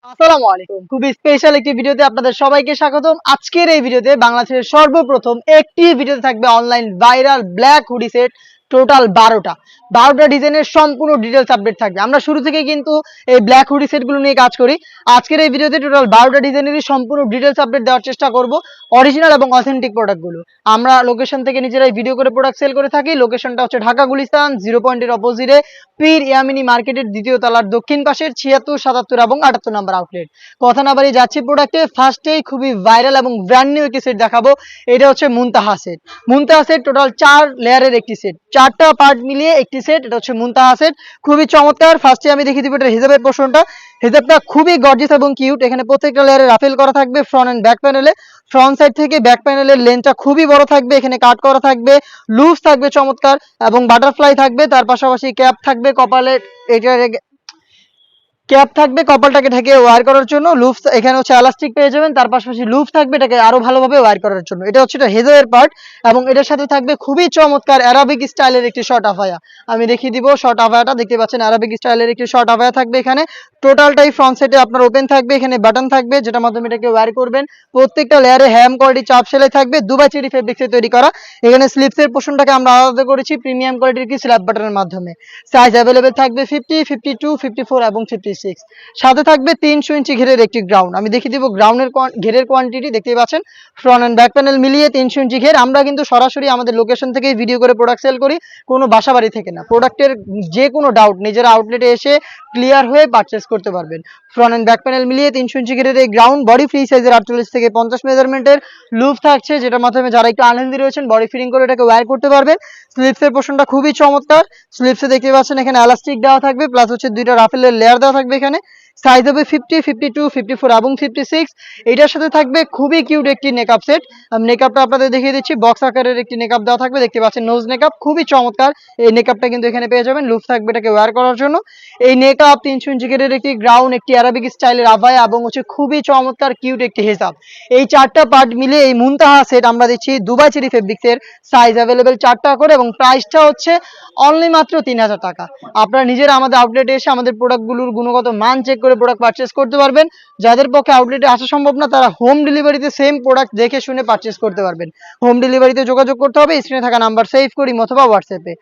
আসসালামু আলাইকুম। খুবই স্পেশাল একটি ভিডিওতে আপনাদের সবাইকে স্বাগতম। আজকের এই ভিডিওতে বাংলাদেশের সর্বপ্রথম একটি ভিডিওতে থাকবে online viral black hoodie set total 12টা ডিজাইনের সম্পূর্ণ ডিটেইলস আপডেট থাকবে। আমরা শুরু থেকেই কিন্তু এই ব্ল্যাক হুডি সেটগুলো নিয়ে কাজ করি। আজকের এই ভিডিওতে টোটাল 12টা ডিজাইনেরই সম্পূর্ণ ডিটেইলস আপডেট দেওয়ার চেষ্টা করব, অরিজিনাল এবং অথেন্টিক প্রোডাক্টগুলো। আমরা লোকেশন থেকে নিজেরাই ভিডিও করে প্রোডাক্ট সেল করে থাকি। লোকেশনটা হচ্ছে ঢাকা গুলিস্তান 0 পয়েন্টের অপোজিটে পীর ইয়ামিনী মার্কেটের দ্বিতীয় তলার দক্ষিণ পাশের 76, 77 এবং 78 নম্বর আউটলেট। কথা না বাড়িয়ে যাচ্ছি প্রোডাক্টে। ফার্স্টেই খুবই ভাইরাল এবং ব্র্যান্ড নিউ একটি সেট দেখাবো। এটা হচ্ছে মুনতাহা সেট। মুনতাহা সেট টোটাল 4 লেয়ারের একটি সেট, 4টা পার্ট মিলিয়ে একটি সেট। এটা হচ্ছে মুনতাহা সেট, খুবই চমৎকার। ফার্স্টে আমি দেখিয়ে দিব এটা হিজাবের পোর্শনটা। হিজাবটা খুবই গর্জিয়াস এবং কিউট। এখানে প্রত্যেকটা লেয়ারে রাফেল করা থাকবে ফ্রন্ট এন্ড ব্যাক প্যানেলে। ফ্রন্ট সাইড থেকে ব্যাক প্যানেলের লেন্থটা খুবই বড় থাকবে। এখানে কাট করা থাকবে, লুজ থাকবে চমৎকার এবং বাটারফ্লাই থাকবে। তার পাশাপাশি ক্যাপ থাকবে কপালে, এটা ক্যাপ থাকবে কপালটাকে ঢেকে ওয়্যার করার জন্য। লুফ এখানে হচ্ছে এলাস্টিক পেয়ে যাবেন, তার পাশাপাশি লুফ থাকবে এটাকে আরো ভালোভাবে ওয়্যার করার জন্য। এটা হচ্ছে এটা হেজাবের পার্ট এবং এটার সাথে থাকবে খুবই চমৎকার অ্যারাবিক স্টাইলের একটি শর্ট আফায়া। আমি দেখিয়ে দিব শর্ট আফায়াটা। দেখতে পাচ্ছেন অ্যারাবিক স্টাইলের একটি শর্ট আফায়া থাকবে। এখানে টোটালটাই ফ্রন্ট সাইডে আপনার ওপেন থাকবে। এখানে বাটন থাকবে যেটার মাধ্যমে এটাকে ওয়্যার করবেন। প্রত্যেকটা লেয়ারে হ্যাম কোয়ালিটি চাপ সেলাই থাকবে, দুবাই চেরি ফেব্রিক্সে তৈরি করা। এখানে স্লিপসের পোর্শনটাকে আমরা আলাদা করেছি প্রিমিয়াম কোয়ালিটির কি স্ল্যাব বাটনের মাধ্যমে। সাইজ অ্যাভেলেবেল থাকবে 50, 52, 54 এবং 56। সাথে থাকবে 300 ইঞ্চি ঘেরের একটি গ্রাউন্ড। আমি দেখিয়ে দিব গ্রাউন্ডের ঘেরের কোয়ান্টিটি। দেখতেই পাচ্ছেন ফ্রন্ট এন্ড ব্যাক প্যানেল মিলিয়ে 300 ইঞ্চি ঘের। আমরা কিন্তু সরাসরি আমাদের লোকেশন থেকেই ভিডিও করে প্রোডাক্ট সেল করি, কোনো বাসাবাড়ি থেকে না। প্রোডাক্টের যে কোনো ডাউট নিজের আউটলেটে এসে ক্লিয়ার হয়ে পারচেস করতে পারবেন। ফ্রন্ট এন্ড ব্যাক প্যানেল মিলিয়ে 300 ইঞ্চি ঘেরের এই গ্রাউন্ড। বডি ফ্রি সাইজের 48 থেকে 50 মেজারমেন্টের লুপ থাকছে, যেটার মাধ্যমে যারা একটু আনহেলদি রয়েছেন বডি ফিটিং করে এটাকে ওয়্যার করতে পারবেন। স্লিপসের পোর্শনটা খুবই চমৎকার। স্লিপসে দেখতে পাচ্ছেন এখানে এলাস্টিক দেওয়া থাকবে, প্লাস হচ্ছে দুইটা রাফেলের লেয়ার দেওয়া থাকবে। এখানে সাইজ হবে 50, 52, 54 এবং 56। এটার সাথে থাকবে খুবই কিউট একটি নেকআপ সেট। নেকআপটা আপনাদের দেখিয়ে দিচ্ছি, বক্স আকারের একটি নেকআপ দেওয়া থাকবে। দেখতে পাচ্ছেন নোজ নেকআপ, খুবই চমৎকার। এই নেকআপটা কিন্তু এখানে পেয়ে যাবেন, লুপ থাকবে এটাকে ওয়্যার করার জন্য। এই নেকআপ 300 ইঞ্চি ঘেরের একটি গ্রাউন্ড, একটি অ্যারাবিক স্টাইলের আভায়া এবং হচ্ছে খুবই চমৎকার কিউট একটি হিজাব। এই 4টা পার্ট মিলে এই মুনতাহা সেট আমরা দিচ্ছি দুবাই চেরি ফেব্রিক্সের। সাইজ অ্যাভেলেবেল 4টা করে এবং প্রাইসটা হচ্ছে অনলি মাত্র 3000 টাকা। আপনারা নিজেরা আমাদের আউটলেটে এসে আমাদের প্রোডাক্টগুলোর গুণগত মান চেক করে প্রোডাক্ট পারচেস করতে পারবেন। যাদের পক্ষে আউটলেটে আসা সম্ভব না তারা হোম ডেলিভারিতে সেম প্রোডাক্ট দেখে শুনে পারচেস করতে পারবেন। হোম ডেলিভারিতে যোগাযোগ করতে হবে স্ক্রিনে থাকা নাম্বার সেভ করি অথবা হোয়াটসঅ্যাপে।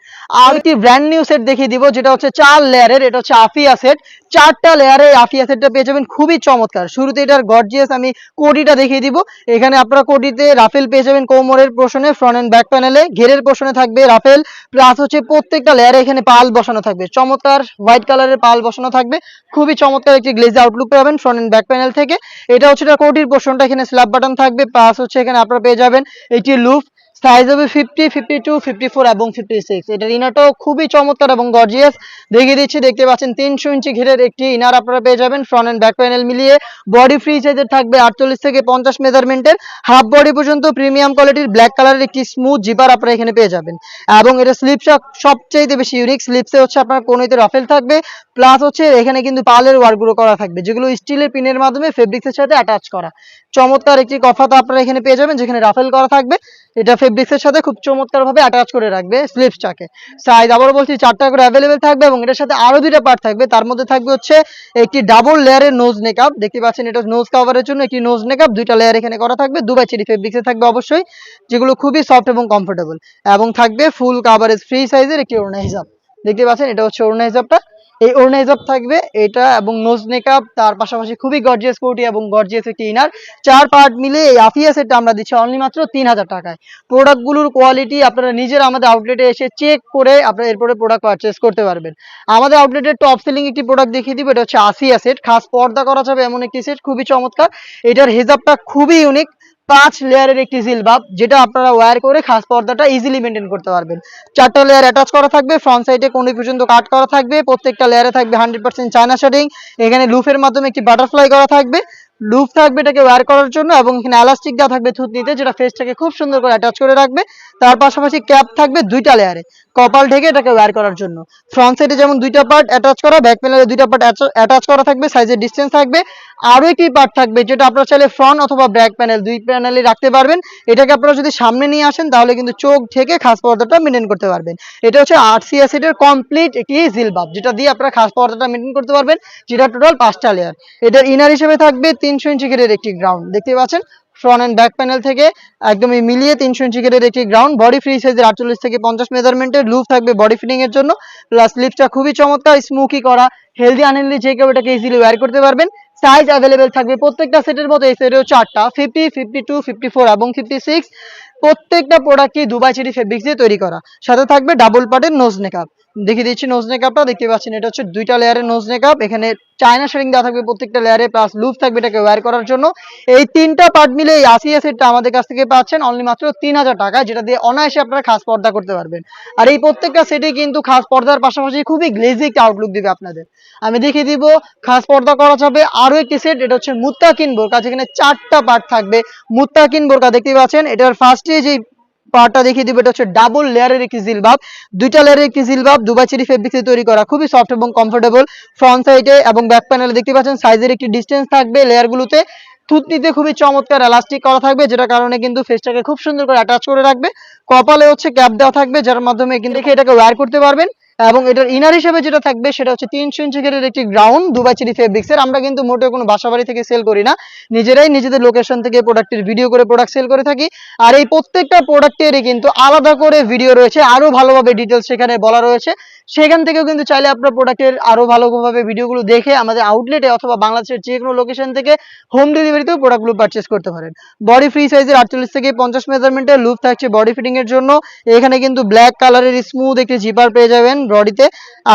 আর একটি ব্র্যান্ড নিউ সেট দেখিয়ে দিব, যেটা হচ্ছে 4 লেয়ারের। এটা হচ্ছে আফিয়া সেট। 4টা লেয়ারে আফিয়া সেটটা পেয়ে যাবেন, খুবই চমৎকার। শুরুতে এটার গর্জিয়াস আমি কোটিটা দেখিয়ে দিব। এখানে আপনারা কোটিতে রাফেল পেয়ে যাবেন কোমরের পোর্শনে, ফ্রন্ট এন্ড ব্যাক প্যানেলে। ঘেরের পোর্শনে থাকবে রাফেল, প্লাস হচ্ছে প্রত্যেকটা লেয়ারে এখানে পাল বসানো থাকবে, চমৎকার হোয়াইট কালারের পাল বসানো থাকবে। খুবই চমৎকার একটি গ্লেজি আউটলুক পাবেন ফ্রন্ট এন্ড ব্যাক প্যানেল থেকে। এটা হচ্ছে কোটির পোর্শনটা, এখানে স্ল্যাব বাটন থাকবে, প্লাস হচ্ছে এখানে আপনারা পেয়ে যাবেন একটি লুপ। সাইজ হবে 50, 52, 54 এবং 56। এটার ইনারটাও খুবই চমৎকার এবং গর্জিয়াস। দেখিয়ে দিচ্ছি, দেখতে পাচ্ছেন 300 ইঞ্চি ঘেরের একটি ইনার আপনারা পেয়ে যাবেন ফ্রন্ট এন্ড ব্যাক প্যানেল মিলিয়ে। বডি ফ্রি সাইজের থাকবে 48 থেকে 50 মেজারমেন্টের। হাফ বডি পর্যন্ত প্রিমিয়াম কোয়ালিটির ব্ল্যাক কালারের একটি স্মুথ জিপার আপনারা এখানে পেয়ে যাবেন। এবং এটা স্লিপসটা সবচেয়ে বেশি ইউনিক। স্লিপসে হচ্ছে আপনার কোনোতে রাফেল থাকবে, প্লাস হচ্ছে এখানে কিন্তু পালের ওয়ার্কগুলো করা থাকবে, যেগুলো স্টিলের পিনের মাধ্যমে ফেব্রিক্সের সাথে অ্যাটাচ করা। চমৎকার একটি কফাতা আপনারা এখানে পেয়ে যাবেন, যেখানে রাফেল করা থাকবে। এটা ফেব্রিক্সের সাথে খুব চমৎকার ভাবে অ্যাটাচ করে রাখবে স্লিপসটাকে। সাইজ আবারও বলছি 4টা করে অ্যাভেলেবেল থাকবে এবং এটার সাথে আরো 2টা পার্ট থাকবে। তার মধ্যে থাকবে হচ্ছে একটি ডাবল লেয়ারের নোজ নেকআপ। দেখতে পাচ্ছেন এটা নোজ কভারের জন্য একটি নোজ নেকআপ, 2টা লেয়ার এখানে করা থাকবে। দুবাই চেরি ফেব্রিক্সে থাকবে অবশ্যই, যেগুলো খুবই সফট এবং কমফোর্টেবল। এবং থাকবে ফুল কাভারেজ ফ্রি সাইজের একটি ওড়না হিজাব। দেখতে পাচ্ছেন এটা হচ্ছে ওড়না হিজাবটা। এই ওড়না হিজাব থাকবে এটা এবং নোজ নেকআপ, তার পাশাপাশি খুবই গর্জিয়াস কোটি এবং গর্জিয়াস একটি ইনার। 4 পার্ট মিলে এই আফিয়া সেটটা আমরা দিচ্ছি অনলি মাত্র 3000 টাকায়। প্রোডাক্টগুলোর কোয়ালিটি আপনারা নিজেরা আমাদের আউটলেটে এসে চেক করে আপনারা এরপরে প্রোডাক্ট পারচেস করতে পারবেন। আমাদের আউটলেটের টপ সেলিং একটি প্রোডাক্ট দেখিয়ে দিব। এটা হচ্ছে আসিয়া সেট, খাস পর্দা করা যাবে এমন একটি সেট, খুবই চমৎকার। এটার হিজাবটা খুবই ইউনিক। 5 লেয়ারের একটি জিলবাব, যেটা আপনারা ওয়্যার করে খাস পর্দাটা ইজিলি মেনটেন করতে পারবেন। 4টা লেয়ার অ্যাটাচ করা থাকবে, ফ্রন্ট সাইডে কোণে পর্যন্ত কাট করা থাকবে। প্রত্যেকটা লেয়ারে থাকবে 100% চায়না শেডিং। এখানে লুফের মাধ্যমে একটি বাটারফ্লাই করা থাকবে, লুপ থাকবে এটাকে ওয়্যার করার জন্য এবং এখানে এলাস্টিক দেওয়া থাকবে থুতনিতে, যেটা ফেসটাকে খুব সুন্দর করে অ্যাটাচ করে রাখবে। তার পাশাপাশি ক্যাপ থাকবে 2টা লেয়ারে, কপাল ঢেকে এটাকে ওয়্যার করার জন্য। ফ্রন্ট সাইডে যেমন 2টা পার্ট অ্যাটাচ করা, ব্যাক প্যানেলে 2টা পার্ট অ্যাটাচ করা থাকবে। সাইজের ডিসটেন্স থাকবে আরো একটি পার্ট থাকবে যেটা আপনারা চাইলে ফ্রন্ট অথবা ব্যাক প্যানেল দুই প্যানেলে রাখতে পারবেন। এটাকে আপনারা যদি সামনে নিয়ে আসেন তাহলে কিন্তু চোখ থেকে খাস পর্দাটা মেনটেন করতে পারবেন। এটা হচ্ছে আরসিএস এর কমপ্লিট একটি জিলবাব, যেটা দিয়ে আপনারা খাস পর্দাটা মেনটেন করতে পারবেন, যেটা টোটাল 5টা লেয়ার। এটার ইনার হিসেবে থাকবে 300 ইঞ্চি ঘেরের একটি গ্রাউন্ড, দেখতে পাচ্ছেন ফ্রন্ট এন্ড ব্যাক প্যানেল থেকে একদমই মিলিয়ে 300 ইঞ্চি ঘেরের একটি গ্রাউন্ড। বডি ফ্রি সাইজের 48 থেকে 50 মেজারমেন্টের লুপ থাকবে বডি ফিটিং এর জন্য। প্লাস লিপটা খুবই চমৎকার স্মোকি করা, হেলদি আনহেলদি যে কেউ এটাকে ইজিলি ওয়্যার করতে পারবেন। সাইজ অ্যাভেলেবেল থাকবে প্রত্যেকটা সেটের মতো, এই সেটেও 4টা 50, 52, 54 এবং 56। প্রত্যেকটা প্রোডাক্টই দুবাই চেরি ফেব্রিক্স দিয়ে তৈরি করা। সাথে থাকবে ডাবল পার্টের নোজ নেকআপ, দেখিয়ে দিচ্ছি নোজ নেকআপটা, দেখতে পাচ্ছেন এটা হচ্ছে 2টা লেয়ারের নোজ নেকআপ। এখানে চায়না শেডিং দেওয়া থাকবে প্রত্যেকটা লেয়ারে, প্লাস লুপ থাকবে এটাকে ওয়্যার করার জন্য। এই 3টা পার্ট মিলে এই আসিয়া সেটটা আমাদের কাছ থেকে পাচ্ছেন অনলি মাত্র 3000 টাকা, যেটা দিয়ে অনায়াসে আপনারা খাস পর্দা করতে পারবেন। আর এই প্রত্যেকটা সেটে কিন্তু খাস পর্দার পাশাপাশি খুবই গ্লেজি একটা আউটলুক দিবে আপনাদের। আমি দেখিয়ে দিব খাস পর্দা করা যাবে আরো একটি সেট, এটা হচ্ছে মুত্তাকিন বোরকা, যেখানে 4টা পার্ট থাকবে। মুত্তাকিন বোরকা দেখতে পাচ্ছেন, এটার ফার্স্টে যে পার্টটা দেখিয়ে দিব এটা হচ্ছে ডাবল লেয়ারের একটি জিলবাব, 2টা লেয়ারের একটি জিলবাব দুবাই চেরি ফেব্রিক্সে তৈরি করা, খুবই সফট এবং কমফোর্টেবল। ফ্রন্ট সাইডে এবং ব্যাক প্যানেলে দেখতে পাচ্ছেন সাইজের একটি ডিসটেন্স থাকবে লেয়ারগুলোতে। থুতনিতে খুবই চমৎকার এলাস্টিক করা থাকবে, যেটা কারণে কিন্তু ফেসটাকে খুব সুন্দর করে অ্যাটাচ করে রাখবে। কপালে হচ্ছে ক্যাপ দেওয়া থাকবে, যার মাধ্যমে কিন্তু এটাকে ওয়্যার করতে পারবেন। এবং এটার ইনার হিসেবে যেটা থাকবে সেটা হচ্ছে 300 ইঞ্চি ঘেরের একটি গ্রাউন্ড দুবাই চেরি ফেব্রিক্স এর। আমরা কিন্তু মোটেও কোনো বাসাবাড়ি থেকে সেল করি না, নিজেরাই নিজেদের লোকেশন থেকে প্রোডাক্টের ভিডিও করে প্রোডাক্ট সেল করে থাকি। আর এই প্রত্যেকটা প্রোডাক্টেরই কিন্তু আলাদা করে ভিডিও রয়েছে, আরো ভালোভাবে ডিটেলস সেখানে বলা রয়েছে। সেখান থেকেও কিন্তু চাইলে আপনার প্রোডাক্টের আরো ভালোভাবে ভিডিওগুলো দেখে আমাদের আউটলেটে অথবা বাংলাদেশের যে কোনো লোকেশন থেকে হোম ডেলিভারিতেও প্রোডাক্টগুলো পারচেস করতে পারেন। বডি ফ্রি সাইজের 48 থেকে 50 মেজারমেন্টের লুপ থাকছে বডি ফিটিং এর জন্য। এখানে কিন্তু ব্ল্যাক কালারের স্মুথ একটি জিপার পেয়ে যাবেন বডিতে,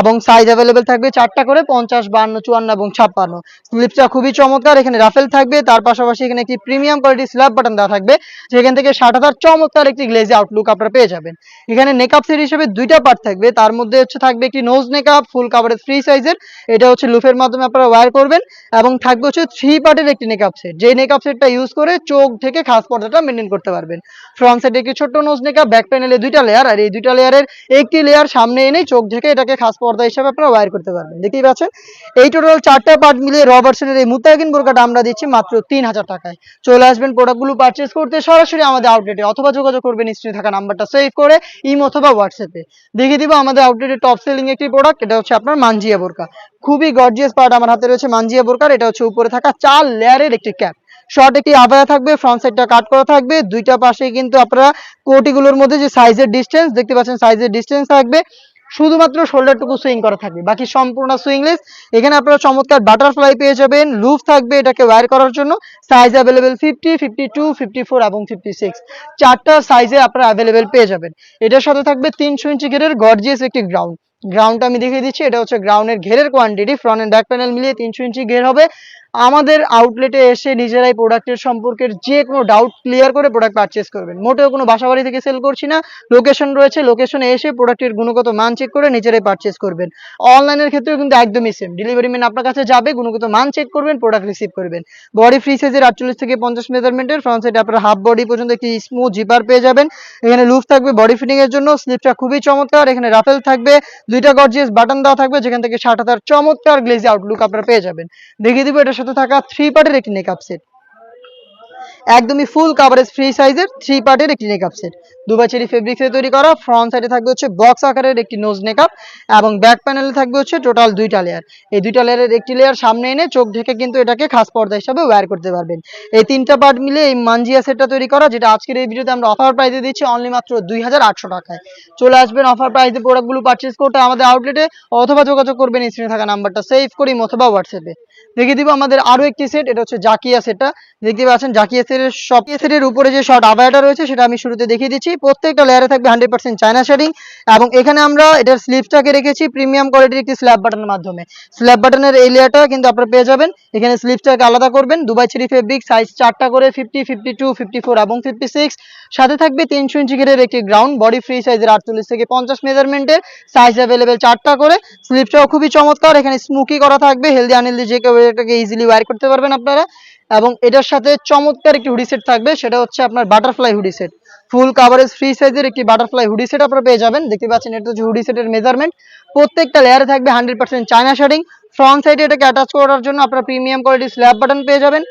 এবং সাইজ অ্যাভেলেবেল থাকবে 4টা করে 50, 52, 54 এবং 56। স্লিপটা খুবই চমৎকার, এখানে রাফেল থাকবে, তার পাশাপাশি এখানে একটি প্রিমিয়াম কোয়ালিটির স্ল্যাব বাটন দেওয়া থাকবে, যেখান থেকে 60,000 চমৎকার একটি গ্লেজি আউটলুক আপনারা পেয়ে যাবেন। এখানে নেকআপ সেট হিসেবে 2টা পার্ট থাকবে, তার মধ্যে হচ্ছে থাকবে একটি নোজ নেকআপ ফুল কাভারেজ ফ্রি সাইজের, এটা হচ্ছে লুফের মাধ্যমে আপনারা ওয়্যার করবেন। এবং থাকবে হচ্ছে 3 পার্টের একটি নেকআপ সেট, যে নেকআপ সেটটা ইউজ করে চোখ থেকে খাস পর্দাটা মেনটেন করতে পারবেন। ফ্রন্ট সাইডে একটি ছোট্ট নোজ নেকআপ, ব্যাক প্যানেলে 2টা লেয়ার, আর এই 2টা লেয়ারের একটি লেয়ার সামনে এনে চোখ থেকে এটাকে খাস পর্দা হিসেবে আপনারা ওয়্যার করতে পারবেন। দেখতেই পাচ্ছেন এই টোটাল 4টা পার্ট মিলিয়ে র ভার্সনের এই মুত্তাকিন বোরকাটা আমরা দিচ্ছি মাত্র 3000 টাকায়। চলে আসবেন প্রোডাক্টগুলো পারচেজ করতে সরাসরি আমাদের আউটলেটে, অথবা যোগাযোগ করবেন স্ক্রিনে থাকা নাম্বারটা সেভ করে ইমো অথবা হোয়াটসঅ্যাপে। দেখিয়ে দিব আমাদের আউটলেটের টপ সেলিং একটি প্রোডাক্ট, এটা হচ্ছে আপনার মানজিয়া বোরকা। খুবই গর্জিয়াস পার্ট আমার হাতে রয়েছে মানজিয়া বোরকার। এটা হচ্ছে উপরে থাকা 4 লেয়ারের একটি ক্যাপ, শর্ট একটি আভায়া থাকবে, ফ্রন্ট সাইডটা কাট করা থাকবে, 2টা পাশে কিন্তু আপনারা কোটিগুলোর মধ্যে যে সাইজের ডিসটেন্স দেখতে পাচ্ছেন সাইজের ডিসটেন্স থাকবে, শুধুমাত্র শোল্ডারটুকু সুইং করা থাকবে, বাকি সম্পূর্ণ সুইংলেস। এখানে আপনারা চমৎকার বাটারফ্লাই পেয়ে যাবেন, লুপ থাকবে এটাকে ওয়্যার করার জন্য। সাইজ অ্যাভেলেবেল 50, 52, 54 এবং 56, 4টা সাইজে আপনারা অ্যাভেলেবেল পেয়ে যাবেন। এটার সাথে থাকবে 300 ইঞ্চি ঘেরের গর্জিয়াস একটি গ্রাউন্ড। গ্রাউন্ডটা আমি দেখিয়ে দিচ্ছি, এটা হচ্ছে গ্রাউন্ডের ঘেরের quantity, front end back panel মিলিয়ে 300 ইঞ্চি ঘের হবে। আমাদের আউটলেটে এসে নিজেরাই প্রোডাক্টের সম্পর্কের যে কোনো ডাউট ক্লিয়ার করে প্রোডাক্ট পারচেস করবেন। মোটেও কোনো বাসাবাড়ি থেকে সেল করছি না, লোকেশন রয়েছে, লোকেশনে এসে প্রোডাক্টের গুণগত মান চেক করে নিজেরাই পারচেস করবেন। অনলাইনের ক্ষেত্রেও কিন্তু একদমই সেম, ডেলিভারি ম্যান আপনার কাছে যাবে, গুণগত মান চেক করবেন, প্রোডাক্ট রিসিভ করবেন। বডি ফ্রি সাইজের 48 থেকে 50 মেজারমেন্টের, ফ্রন্ট সাইডে আপনারা হাফ বডি পর্যন্ত একটি স্মুথ জিপার পেয়ে যাবেন। এখানে লুপ থাকবে বডি ফিটিং এর জন্য, স্লিপটা খুবই চমৎকার, এখানে রাফেল থাকবে, 2টা গর্জিয়াস বাটন দেওয়া থাকবে, যেখান থেকে 60,000 চমৎকার গ্লেজি আউটলুক আপনারা পেয়ে যাবেন। দেখিয়ে দিব এটার সাথে থাকা 3 পার্টের একটি নেকআপ সেট, একদমই ফুল কাভারেজ ফ্রি সাইজের 3 পার্টের একটি নেকআপ সেট, দুবাই চেরি ফেব্রিক্সে তৈরি করা। ফ্রন্ট সাইডে থাকবে হচ্ছে বক্স আকারের একটি নোজ নেকআপ, এবং ব্যাক প্যানেলে থাকবে হচ্ছে টোটাল 2টা লেয়ার। এই 2টা লেয়ারের একটি লেয়ার সামনে এনে চোখ ঢেকে কিন্তু এটাকে খাস পর্দা হিসাবে ওয়্যার করতে পারবেন। এই 3টা পার্ট মিলে এই মানজিয়া সেটটা তৈরি করা, যেটা আজকের এই ভিডিওতে আমরা অফার প্রাইসে দিচ্ছি অনলি মাত্র 2800 টাকায়। চলে আসবেন অফার প্রাইসে প্রোডাক্টগুলো পারচেজ করতে আমাদের আউটলেটে, অথবা যোগাযোগ করবেন স্ক্রিনে থাকা নাম্বারটা সেভ করি অথবা হোয়াটসঅ্যাপে। দেখিয়ে দিব আমাদের আরো একটি সেট, এটা হচ্ছে জাকিয়া সেটটা, দেখতে পাচ্ছেন জাকিয়া সেটের সব সেটের উপরে যে শর্ট আভায়াটা রয়েছে সেটা আমি শুরুতে দেখিয়ে দিচ্ছি। প্রত্যেকটা লেয়ারে থাকবে 100% চায়না শেডিং, এবং এখানে আমরা এটার স্লিপসটাকে রেখেছি প্রিমিয়াম কোয়ালিটির একটি স্ল্যাব বাটনের মাধ্যমে। স্ল্যাব বাটনের এই লেয়ারটা কিন্তু আপনারা পেয়ে যাবেন, এখানে স্লিপসটাকে আলাদা করবেন, দুবাই চেরি ফেব্রিক, সাইজ 4টা করে 50, 52, 54 এবং 56। সাথে থাকবে 300 ইঞ্চি ঘেরের একটি গ্রাউন্ড, বডি ফ্রি সাইজের 48 থেকে 50 মেজারমেন্টের, সাইজ অ্যাভেলেবেল 4টা করে। স্লিপসটাও খুবই চমৎকার, এখানে স্মোকি করা থাকবে, হেলদি আনহেলদি যে কেউ এটাকে ইজিলি ওয়্যার করতে পারবেন আপনারা। এবং এটার সাথে চমৎকার একটি হুডি সেট থাকবে, সেটা হচ্ছে আপনার butterfly hoodie set, full coverage free সাইজের একটি বাটারফ্লাই হুডি সেট আপনারা পেয়ে যাবেন। দেখতে পাচ্ছেন এটা হচ্ছে হুডি সেটের মেজারমেন্ট, প্রত্যেকটা লেয়ারে থাকবে 100% চায়না শেডিং, ফ্রন্ট সাইডে এটাকে অ্যাটাচ করার জন্য আপনারা প্রিমিয়াম কোয়ালিটির স্ল্যাব বাটন পেয়ে যাবেন।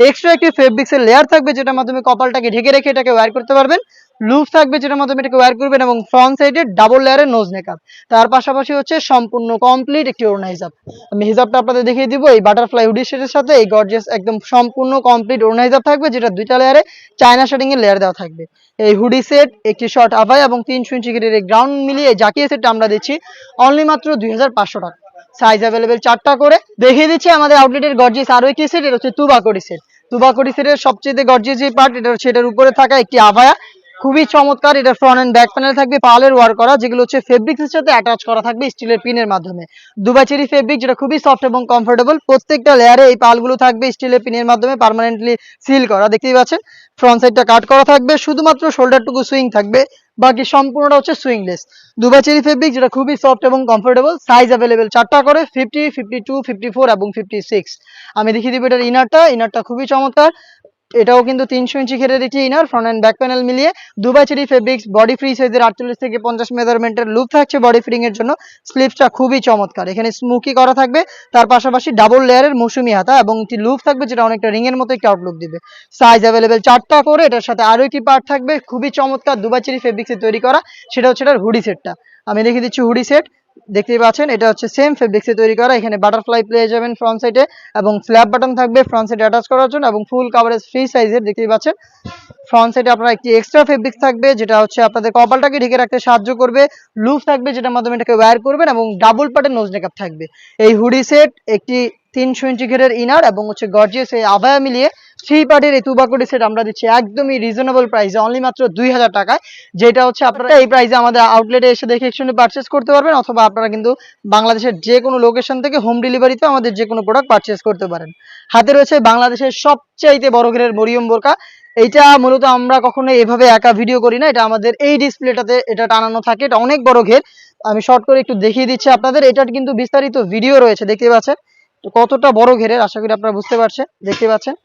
এক্সট্রা একটি ফেব্রিক্সের লেয়ার থাকবে যেটার মাধ্যমে কপালটাকে ঢেকে রেখে এটাকে ওয়্যার করতে পারবেন। লুপ থাকবে যেটার মাধ্যমে এটাকে ওয়্যার করবেন এবং ফ্রন্ট সাইডে ডাবল লেয়ারের নোজ মেকআপ। তার পাশাপাশি হচ্ছে সম্পূর্ণ কমপ্লিট একটি ওড়না হিজাব। আমি হিজাবটা আপনাদের দেখিয়ে দিব। এই বাটারফ্লাই হুডি সেটের সাথে এই গর্জিয়াস একদম সম্পূর্ণ কমপ্লিট ওড়না হিজাব থাকবে, যেটা দুইটা লেয়ারে চায়না শেডিং এর লেয়ার দেওয়া থাকবে। এই হুডি সেট, একটি শর্ট আভাই এবং 300 ইঞ্চি ঘেরের এই গ্রাউন্ড মিলিয়ে জাকিয়ে সেটটা আমরা দিচ্ছি অনলি মাত্র 2500 টাকা। সাইজ অ্যাভেলেবেল 4টা করে। দেখিয়ে দিচ্ছি আমাদের আউটলেটের গর্জিয়াস আরো একটি সেট, এটা হচ্ছে তুবাকড়ি সেট। তুবাকড়ি সেটের সবচেয়ে গর্জিয়াস যে পার্ট, এটা হচ্ছে এটার উপরে থাকা একটি আভায়া, খুবই চমৎকার। এটা ফ্রন্ট এন্ড ব্যাক প্যানেল থাকবে পার্লের ওয়ার্ক করা, যেগুলো হচ্ছে ফেব্রিক্সের সাথে অ্যাটাচ করা থাকবে স্টিলের পিনের মাধ্যমে। দুবাই চেরি ফেব্রিক, যেটা খুবই সফট এবং কমফোর্টেবল। প্রত্যেকটা লেয়ারে এই পালগুলো থাকবে স্টিলের পিনের মাধ্যমে পার্মানেন্টলি সিল করা, দেখতেই পাচ্ছেন। ফ্রন্ট সাইডটা কাট করা থাকবে, শুধুমাত্র শোল্ডারটুকু সুইং থাকবে, বাকি সম্পূর্ণটা হচ্ছে সুইংলেস। দুবাই চেরি ফেব্রিক, যেটা খুবই সফট এবং কমফোর্টেবল। সাইজ অ্যাভেলেবেল 4টা করে, 50, 52, 54 এবং 56। আমি দেখিয়ে দিব এটার ইনারটা খুবই চমৎকার। এটাও কিন্তু 300 ইঞ্চি ঘেরের একটি inner, front end back panel মিলিয়ে। Dubai cherry fabrics, body free সাইজের 48 থেকে 50 মেজারমেন্টের লুপ থাকছে বডি ফিটিং এর জন্য। স্লিভসটা খুবই চমৎকার, এখানে স্মোকি করা থাকবে। তার পাশাপাশি ডাবল লেয়ারের মৌসুমি হাতা এবং একটি লুপ থাকবে, যেটা অনেকটা রিং এর মতো একটি আউটলুক দিবে। সাইজ অ্যাভেলেবেল 4টা করে। এটার সাথে আরো একটি পার্ট থাকবে খুবই চমৎকার দুবাই চেরি ফেব্রিক্সে তৈরি করা, সেটা হচ্ছে এটার হুডি সেটটা। আমি দেখিয়ে দিচ্ছি হুডি সেট। দেখতেই পাচ্ছেন এটা হচ্ছে সেম ফেব্রিক্সে তৈরি করা। এখানে বাটারফ্লাই পেয়ে যাবেন ফ্রন্ট সাইডে এবং স্ল্যাব বাটন থাকবে ফ্রন্ট সাইডে অ্যাটাচ করার জন্য এবং ফুল কভারেজ ফ্রি সাইজের, দেখতেই পাচ্ছেন। ফ্রন্ট সাইডে আপনার একটি এক্সট্রা ফেব্রিক্স থাকবে, যেটা হচ্ছে আপনাদের কপালটাকে ঢেকে রাখতে সাহায্য করবে। লুপ থাকবে যেটার মাধ্যমে এটাকে ওয়্যার করবেন এবং ডাবল পার্টের নোজ মেকআপ থাকবে। এই হুডি সেট, একটি 300 ইঞ্চি ঘেরের ইনার এবং হচ্ছে গর্জিয়াস এই আভায়া মিলিয়ে 3 পার্টের এই তুবাকড়ি সেট আমরা দিচ্ছি একদমই রিজনেবল প্রাইসে, অনলি মাত্র 2000 টাকায়। যেটা হচ্ছে আপনারা এই প্রাইসে আমাদের আউটলেটে এসে দেখে একসঙ্গে পারচেস করতে পারবেন, অথবা আপনারা কিন্তু বাংলাদেশের যে কোনো লোকেশন থেকে হোম ডেলিভারিতে আমাদের যে কোনো প্রোডাক্ট পারচেস করতে পারেন। হাতে রয়েছে বাংলাদেশের সবচাইতে বড় ঘেরের মরিয়ম বোরকা। এইটা মূলত আমরা কখনো এভাবে একা ভিডিও করি না, এটা আমাদের এই ডিসপ্লেটাতে এটা টানানো থাকে। এটা অনেক বড় ঘের, আমি শর্ট করে একটু দেখিয়ে দিচ্ছি আপনাদের। এটার কিন্তু বিস্তারিত ভিডিও রয়েছে, দেখতে পাচ্ছেন কতটা বড় ঘেরের, আশা করি আপনারা বুঝতে পারছেন। দেখতে পাচ্ছেন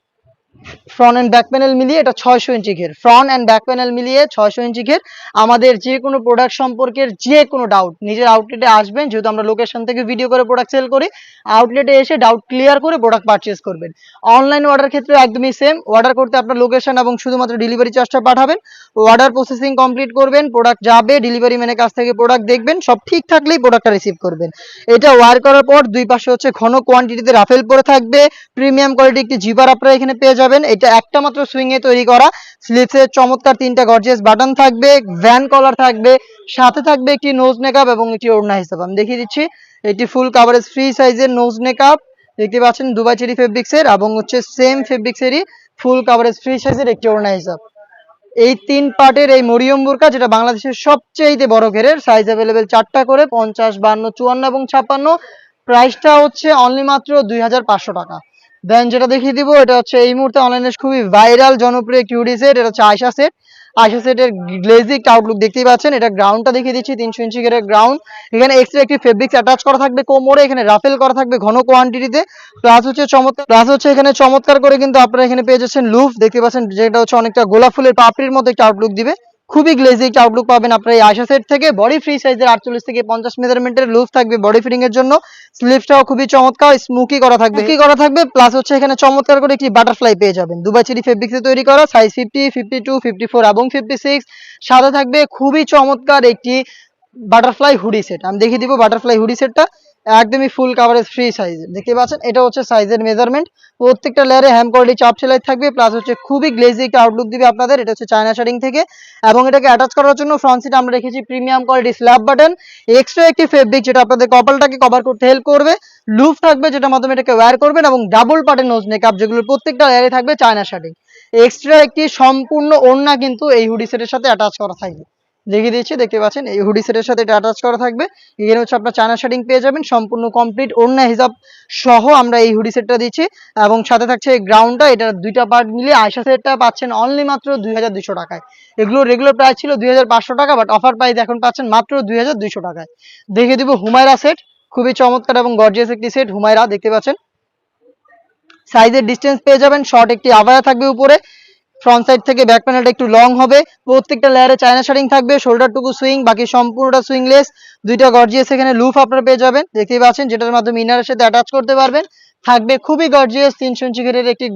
ফ্রন্ট এন্ড ব্যাক প্যানেল মিলিয়ে এটা 600 ইঞ্চি ঘের, ফ্রন্ট এন্ড ব্যাক প্যানেল মিলিয়ে 600 ইঞ্চি ঘের। আমাদের যে কোনো প্রোডাক্ট সম্পর্কের যে কোনো ডাউট নিজের আউটলেটে আসবেন, যেহেতু আমরা লোকেশন থেকে ভিডিও করে প্রোডাক্ট সেল করি, আউটলেটে এসে ডাউট ক্লিয়ার করে প্রোডাক্ট পারচেজ করবেন। অনলাইন অর্ডার ক্ষেত্রে একদমই সেম, অর্ডার করতে আপনার লোকেশন এবং শুধুমাত্র ডেলিভারি চার্জটা পাঠাবেন। অর্ডার প্রসেসিং কমপ্লিট করবেন, প্রোডাক্ট যাবে, ডেলিভারি ম্যানের কাছ থেকে প্রোডাক্ট দেখবেন, সব ঠিক থাকলেই প্রোডাক্টটা রিসিভ করবেন। এটা ওয়্যার করার পর দুই পাশে হচ্ছে ঘন কোয়ান্টিটিতে রাফেল পরে থাকবে। প্রিমিয়াম কোয়ালিটি একটি জিপার আপনারা এখানে পেয়ে যাবেন। এটা একটা মাত্র সুইং এ তৈরি করা। স্লিভসের চমৎকার 3টা গর্জিয়াস বাটন থাকবে, ভ্যান কলার থাকবে, সাথে থাকবে একটি নোজ মেকআপ এবং একটি ওড়না হিসাব। আমি দেখিয়ে দিচ্ছি, এটি ফুল কাভারেজ ফ্রি সাইজের নোজ মেকআপ, দেখতে পাচ্ছেন দুবাই চেরি ফেব্রিক্সের, এবং হচ্ছে সেম ফেব্রিক্সেরই ফুল কাভারেজ ফ্রি সাইজের একটি ওড়না হিসাব। এই 3 পার্টের এই মরিয়ম বোরকা, যেটা বাংলাদেশের সবচেয়ে বড় ঘেরের, সাইজ অ্যাভেলেবেল 4টা করে, 50, 52, 54 এবং 56। প্রাইসটা হচ্ছে অনলি মাত্র 2500 টাকা। দেন যেটা দেখিয়ে দিব, এটা হচ্ছে এই মুহূর্তে অনলাইনে খুবই ভাইরাল জনপ্রিয় কিউডি সেট, এটা হচ্ছে আয়শা সেট। আয়শা সেটের গ্লেজিক আউটলুক দেখতেই পাচ্ছেন। এটা গ্রাউন্ডটা দেখিয়ে দিচ্ছি, 300 ইঞ্চি ঘেরের গ্রাউন্ড। এখানে এক্সট্রা একটি ফেব্রিক্স অ্যাটাচ করা থাকবে কোমরে, এখানে রাফেল করা থাকবে ঘন কোয়ান্টিটিতে। প্লাস হচ্ছে এখানে চমৎকার করে কিন্তু আপনারা এখানে পেয়ে যাচ্ছেন লুফ, দেখতে পাচ্ছেন, যেটা হচ্ছে অনেকটা গোলাপ ফুলের পাপড়ির মতো একটা আউটলুক দিবে। খুবই গ্লেজি একটা আউটলুক পাবেন আপনারা এই আয়শা সেট থেকে। বডি ফ্রি সাইজের 48 থেকে 50 মেজারমেন্টের লুফ থাকবে বডি ফিটিং এর জন্য। স্লিভসটাও খুবই চমৎকার, স্মোকি করা থাকবে, প্লাস হচ্ছে এখানে চমৎকার করে একটি বাটারফ্লাই পেয়ে যাবেন দুবাই চেরি ফেব্রিক্সে তৈরি করা, সাইজ 50, 52, 54 এবং 56। সাথে থাকবে খুবই চমৎকার একটি বাটারফ্লাই হুডি সেট। আমি দেখিয়ে দিব বাটারফ্লাই হুডি সেটটা একদমই ফুল কাভারেজ ফ্রি সাইজ, দেখতে পাচ্ছেন। এটা হচ্ছে সাইজের মেজারমেন্ট। প্রত্যেকটা লেয়ারে হ্যাম কোয়ালিটি চাপ সেলাই থাকবে, প্লাস হচ্ছে খুবই গ্লেজি একটা আউটলুক দিবে আপনাদের। এটা হচ্ছে চায়না শেডিং থেকে, এবং এটাকে অ্যাটাচ করার জন্য ফ্রন্ট সিটে আমরা রেখেছি premium quality slab button, extra একটি ফেব্রিক যেটা আপনাদের কপালটাকে কভার করতে হেল্প করবে। লুপ থাকবে যেটার মাধ্যমে এটাকে ওয়্যার করবেন, এবং ডাবল পার্টের নোজ মেকআপ, যেগুলো প্রত্যেকটা লেয়ারে থাকবে চায়না শেডিং। এক্সট্রা একটি সম্পূর্ণ ওড়না কিন্তু এই হুডি সেটের সাথে অ্যাটাচ করা থাকবে, দেখিয়ে দিচ্ছি, দেখতে পাচ্ছেন এই হুডি সেটের সাথে এটা অ্যাটাচ করা থাকবে। এখানে হচ্ছে আপনার চায়না শেডিং পেয়ে যাবেন, সম্পূর্ণ কমপ্লিট ওড়না হিসাব সহ আমরা এই হুডি সেটটা দিচ্ছি। এবং সাথে থাকছে এই গ্রাউন্ডটা, এটা দুইটা পার্ট মিলিয়ে আয়শা সেটটা পাচ্ছেন অনলি মাত্র 2200 টাকায়। এগুলো রেগুলার প্রাইস ছিল 2500 টাকা, বাট অফার প্রাইস এখন পাচ্ছেন মাত্র 2200 টাকায়। দেখিয়ে দিব হুমায়রা সেট, খুবই চমৎকার এবং গর্জিয়াস একটি সেট হুমায়রা, দেখতে পাচ্ছেন। সাইজের ডিসটেন্স পেয়ে যাবেন, শর্ট একটি আভায়া থাকবে উপরে, ফ্রন্ট সাইড থেকে ব্যাক প্যানেলটা একটু লং হবে, প্রত্যেকটা লেয়ারে চায়না শাড়িং থাকবে, শোল্ডারটুকু সুইং, বাকি সম্পূর্ণটা সুইংলেস। দুইটা গর্জিয়াস এখানে লুফ আপনারা পেয়ে যাবেন, দেখতেই পাচ্ছেন, যেটার মাধ্যমে ইনারের সাথে অ্যাটাচ করতে পারবেন। থাকবে খুবই গর্জিয়াস 300 ইঞ্চি ঘেরের একটি